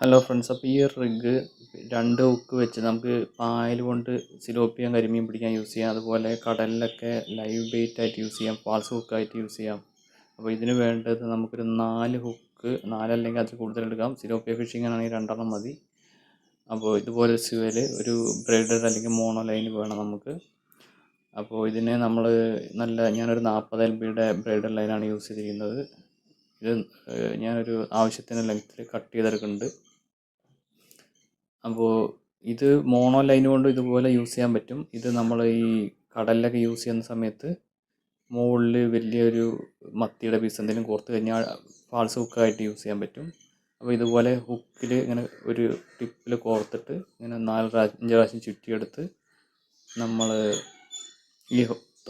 Hello friends, അപ്പോൾ ഈ rig രണ്ട് ഹുക്ക് വെച്ച് നമുക്ക് പായൽ കൊണ്ട് സിലോപ്പിയൻ കരിമീൻ പിടിക്കാൻ യൂസ് ചെയ്യാം. അതുപോലെ കടലിലൊക്കെ ലൈവ് ബെയ്റ്റ് ആയിട്ട് യൂസ് ചെയ്യാം, ഫാൾസ് ഹുക്കായിട്ട് യൂസ് ചെയ്യാം. അപ്പോൾ ഇതിന് വേണ്ടത് നമുക്കൊരു 4 ഹുക്ക്, 4 അല്ലെങ്കിൽ അതിൽ കൂടുതൽ എടുക്കാം. സിലോപ്പിയ ഫിഷിംഗ് ആണെങ്കിൽ 2 മതി. അപ്പോൾ ഇതുപോലെ സ്യൂവൽ ഒരു ബ്രൈഡഡ് അല്ലെങ്കിൽ മോണോ ലൈൻ വേണം നമുക്ക്. അപ്പോൾ ഇതിനെ നമ്മൾ ഞാനൊരു 40 LBയുടെ ബ്രൈഡഡ് ലൈനാണ് യൂസ് ചെയ്തിരിക്കുന്നത്. ഇത് ഞാനൊരു ആവശ്യത്തിന് ലെങ്ത്തിൽ കട്ട് ചെയ്തെടുക്കുന്നുണ്ട്. അപ്പോൾ ഇത് മോണോ ലൈൻ കൊണ്ട് ഇതുപോലെ യൂസ് ചെയ്യാൻ പറ്റും. ഇത് നമ്മൾ ഈ കടലിലൊക്കെ യൂസ് ചെയ്യുന്ന സമയത്ത് മുകളിൽ വലിയൊരു മത്തിയുടെ പീസ് എന്തെങ്കിലും കോർത്ത് കഴിഞ്ഞാൽ ഫാൾസ് ഹുക്കായിട്ട് യൂസ് ചെയ്യാൻ പറ്റും. അപ്പോൾ ഇതുപോലെ ഹുക്കിൽ ഇങ്ങനെ ഒരു ടിപ്പിൽ കോർത്തിട്ട് ഇങ്ങനെ 5 പ്രാവശ്യം ചുറ്റിയെടുത്ത് നമ്മൾ ഈ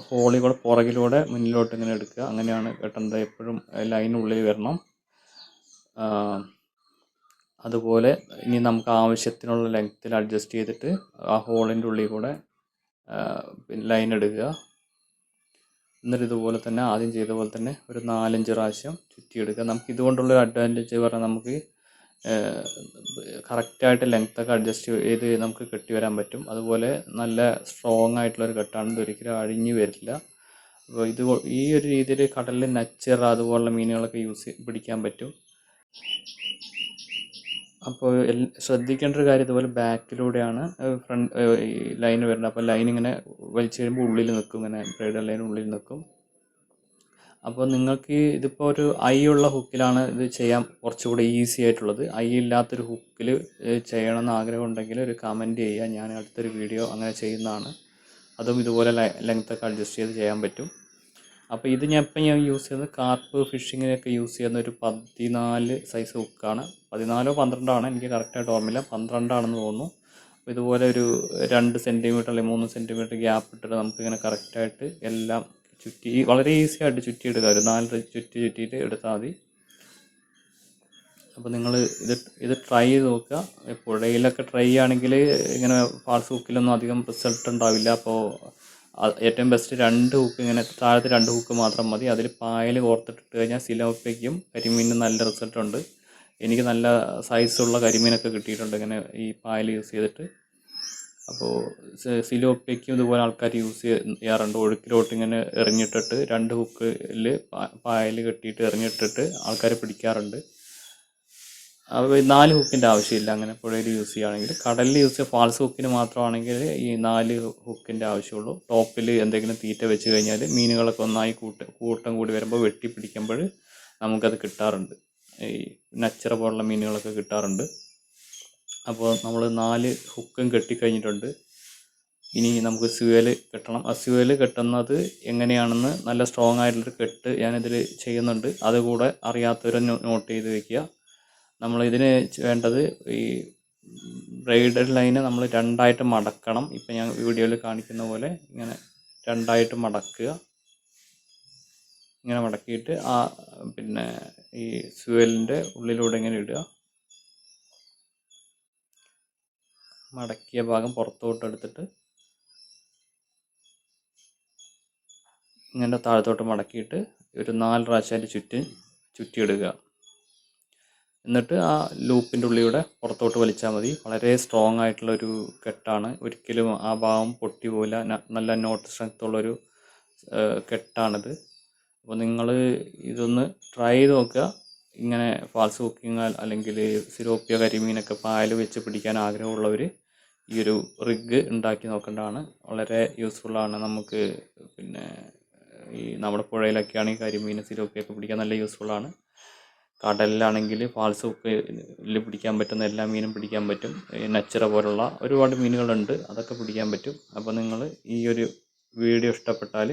ഹോളിൽ കൂടെ പുറകിലൂടെ മുന്നിലോട്ട് ഇങ്ങനെ എടുക്കുക. അങ്ങനെയാണ് കെട്ടേണ്ടത്. എപ്പോഴും ലൈനുള്ളിൽ വരണം. അതുപോലെ ഇനി നമുക്ക് ആവശ്യത്തിനുള്ള ലെങ്ത്തിൽ അഡ്ജസ്റ്റ് ചെയ്തിട്ട് ആ ഹോളിൻ്റെ ഉള്ളിൽ കൂടെ ലൈൻ എടുക്കുക. എന്നിട്ട് ഇതുപോലെ തന്നെ ആദ്യം ചെയ്ത പോലെ തന്നെ ഒരു 4-5 പ്രാവശ്യം ചുറ്റിയെടുക്കുക. നമുക്ക് ഇതുകൊണ്ടുള്ളൊരു അഡ്വാൻറ്റേജ് പറഞ്ഞാൽ നമുക്ക് കറക്റ്റായിട്ട് ലെങ്ത്തൊക്കെ അഡ്ജസ്റ്റ് ചെയ്ത് നമുക്ക് കെട്ടി വരാൻ പറ്റും. അതുപോലെ നല്ല സ്ട്രോങ് ആയിട്ടുള്ളൊരു കെട്ടാണ്, ഇതൊരിക്കലും അഴിഞ്ഞു വരില്ല. അപ്പോൾ ഈ ഒരു രീതിയിൽ കടലിൽ നച്ചർ അതുപോലുള്ള മീനുകളൊക്കെ പിടിക്കാൻ പറ്റും. അപ്പോൾ ശ്രദ്ധിക്കേണ്ട ഒരു കാര്യം, ഇതുപോലെ ബാക്കിലൂടെയാണ് ഫ്രണ്ട് ഈ ലൈൻ വരുന്നത്. അപ്പോൾ ലൈൻ ഇങ്ങനെ വലിച്ചു കഴിയുമ്പോൾ ഉള്ളിൽ നിൽക്കും, ഇങ്ങനെ ബ്രൈഡൽ ലൈൻ ഉള്ളിൽ നിൽക്കും. അപ്പോൾ നിങ്ങൾക്ക് ഇതിപ്പോൾ ഒരു ഐ ഉള്ള ഹുക്കിലാണ് ഇത് ചെയ്യാൻ കുറച്ചുകൂടി ഈസി ആയിട്ടുള്ളത്. ഐ ഇല്ലാത്തൊരു ഹുക്കിൽ ചെയ്യണമെന്ന് ആഗ്രഹമുണ്ടെങ്കിൽ ഒരു കമൻറ്റ് ചെയ്യുക, ഞാൻ അടുത്തൊരു വീഡിയോ അങ്ങനെ ചെയ്യുന്നതാണ്. അതും ഇതുപോലെ ലെങ്ത്തൊക്കെ അഡ്ജസ്റ്റ് ചെയ്ത് ചെയ്യാൻ പറ്റും. അപ്പോൾ ഇത് ഞാൻ യൂസ് ചെയ്യുന്നത് കാർപ്പ് ഫിഷിങ്ങിനൊക്കെ യൂസ് ചെയ്യുന്ന ഒരു 14 സൈസ് ഹുക്കാണ്. 14 12 ആണ്, എനിക്ക് കറക്റ്റായിട്ട് ഓർമ്മയില്ല, 12 ആണെന്ന് തോന്നുന്നു. അപ്പോൾ ഇതുപോലെ ഒരു 2 സെൻറ്റിമീറ്റർ അല്ലെങ്കിൽ 3 സെൻറ്റിമീറ്റർ ഗ്യാപ്പ് ഇട്ടിട്ട് നമുക്കിങ്ങനെ കറക്റ്റായിട്ട് എല്ലാം ചുറ്റി വളരെ ഈസി ആയിട്ട് ചുറ്റിയെടുക്കുക. ഒരു 4 ചുറ്റിയിട്ട് എടുത്താൽ മതി. അപ്പോൾ നിങ്ങൾ ഇത് ട്രൈ ചെയ്ത് നോക്കുക. പുഴയിലൊക്കെ ട്രൈ ആണെങ്കിൽ ഇങ്ങനെ ഫാൾസ് ഹുക്കിലൊന്നും അധികം റിസൾട്ട് ഉണ്ടാവില്ല. അപ്പോൾ ഏറ്റവും ബെസ്റ്റ് 2 ഹുക്ക്, ഇങ്ങനെ താഴത്തെ 2 ഹുക്ക് മാത്രം മതി. അതിൽ പായൽ കോർത്തിട്ടിട്ട് കഴിഞ്ഞാൽ സിലോപ്പിയയ്ക്കും കരിമീനും നല്ല റിസൾട്ട് ഉണ്ട്. എനിക്ക് നല്ല സൈസുള്ള കരിമീനൊക്കെ കിട്ടിയിട്ടുണ്ട് ഇങ്ങനെ ഈ പായൽ യൂസ് ചെയ്തിട്ട്. അപ്പോൾ സിലോപ്പിയയ്ക്കും ഇതുപോലെ ആൾക്കാർ യൂസ് ചെയ്യാറുണ്ട്. ഒഴുക്കിലോട്ട് ഇങ്ങനെ എറിഞ്ഞിട്ടിട്ട് 2 ഹുക്കിൽ പായൽ കെട്ടിയിട്ട് എറിഞ്ഞിട്ടിട്ട് ആൾക്കാർ പിടിക്കാറുണ്ട്. അപ്പോൾ 4 ഹുക്കിൻ്റെ ആവശ്യമില്ല അങ്ങനെ പുഴയിൽ യൂസ് ചെയ്യുകയാണെങ്കിൽ. കടലിൽ യൂസ് ചെയ്യുക ഫാൾസ് ഹുക്കിന് മാത്രമാണെങ്കിൽ ഈ 4 ഹുക്കിൻ്റെ ആവശ്യമുള്ളൂ. ടോപ്പിൽ എന്തെങ്കിലും തീറ്റ വെച്ച് കഴിഞ്ഞാൽ മീനുകളൊക്കെ ഒന്നായി കൂട്ടം കൂടി വരുമ്പോൾ വെട്ടി പിടിക്കുമ്പോൾ നമുക്കത് കിട്ടാറുണ്ട്. ഈ നച്ചറ പോലുള്ള മീനുകളൊക്കെ കിട്ടാറുണ്ട്. അപ്പോൾ നമ്മൾ 4 ഹുക്കും കെട്ടിക്കഴിഞ്ഞിട്ടുണ്ട്. ഇനി നമുക്ക് സ്യൂവൽ കെട്ടണം. ആ സ്യൂവൽ കെട്ടുന്നത് എങ്ങനെയാണെന്ന് നല്ല സ്ട്രോങ് ആയിട്ടുള്ളൊരു കെട്ട് ഞാനിതിൽ ചെയ്യുന്നുണ്ട്. അതുകൂടെ അറിയാത്തവരെ നോട്ട് ചെയ്ത് വയ്ക്കുക. നമ്മളിതിന് വേണ്ടത് ഈ ബ്രൈഡൽ ലൈന് നമ്മൾ 2ആയിട്ട് മടക്കണം. ഇപ്പം ഞാൻ വീഡിയോയിൽ കാണിക്കുന്ന പോലെ ഇങ്ങനെ 2ആയിട്ട് മടക്കുക. ഇങ്ങനെ മടക്കിയിട്ട് പിന്നെ ഈ സ്യൂവലിൻ്റെ ഉള്ളിലൂടെ ഇങ്ങനെ ഇടുക. മടക്കിയ ഭാഗം പുറത്തോട്ട് എടുത്തിട്ട് ഇങ്ങനെ താഴത്തോട്ട് മടക്കിയിട്ട് ഒരു 4 പ്രാവശ്യം അതിൻ്റെ ചുറ്റിയിടുക. എന്നിട്ട് ആ ലൂപ്പിൻ്റെ ഉള്ളിലൂടെ പുറത്തോട്ട് വലിച്ചാൽ മതി. വളരെ സ്ട്രോങ് ആയിട്ടുള്ളൊരു കെട്ടാണ്, ഒരിക്കലും ആ ഭാഗം പൊട്ടി പോകില്ല. നല്ല നോട്ട് സ്ട്രെങ്ത് ഉള്ളൊരു കെട്ടാണിത്. അപ്പോൾ നിങ്ങൾ ഇതൊന്ന് ട്രൈ ചെയ്ത് നോക്കുക. ഇങ്ങനെ ഫാൾസ് ഹുക്കിങ് അല്ലെങ്കിൽ സിലോപ്പിയ കരിമീനൊക്കെ പായൽ വെച്ച് പിടിക്കാൻ ആഗ്രഹമുള്ളവർ ഈ ഒരു റിഗ് ഉണ്ടാക്കി നോക്കേണ്ടതാണ്. വളരെ യൂസ്ഫുള്ളാണ്. നമുക്ക് പിന്നെ ഈ നമ്മുടെ പുഴയിലൊക്കെ ആണെങ്കിൽ കരിമീൻ സിലോപ്പിയൊക്കെ പിടിക്കാൻ നല്ല യൂസ്ഫുള്ളാണ്. കടലിലാണെങ്കിൽ ഫാൾസ് ഹുക്കിൽ പിടിക്കാൻ പറ്റുന്ന എല്ലാ മീനും പിടിക്കാൻ പറ്റും. നച്ചറ പോലുള്ള ഒരുപാട് മീനുകളുണ്ട്, അതൊക്കെ പിടിക്കാൻ പറ്റും. അപ്പോൾ നിങ്ങൾ ഈ ഒരു വീഡിയോ ഇഷ്ടപ്പെട്ടാൽ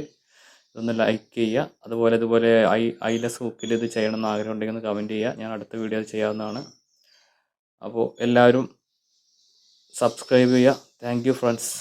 ഇതൊന്ന് ലൈക്ക് ചെയ്യുക. ഇതുപോലെ ഐലസ് ഹുക്കിൽ ഇത് ചെയ്യണമെന്ന് ആഗ്രഹം ഉണ്ടെങ്കിൽ ഒന്ന് കമൻറ്റ് ചെയ്യുക. ഞാൻ അടുത്ത വീഡിയോ ചെയ്യാവുന്നതാണ്. അപ്പോൾ എല്ലാവരും സബ്സ്ക്രൈബ് ചെയ്യുക. Thank you friends.